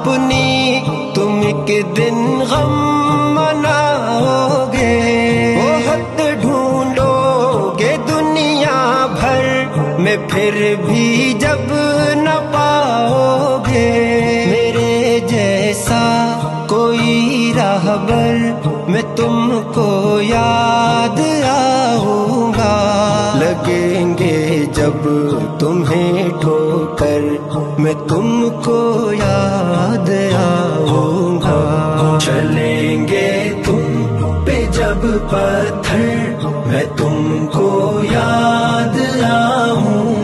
अपनी तुम एक दिन गम मनाओगे। बहुत ढूंढोगे दुनिया भर में फिर भी जब न पाओगे। मेरे जैसा कोई राहबर मैं तुमको याद आऊंगा। लगेंगे जब तुम्हें ठोकर मैं तुमको याद आऊंगा। चलेंगे तुम पे जब पत्थर मैं तुमको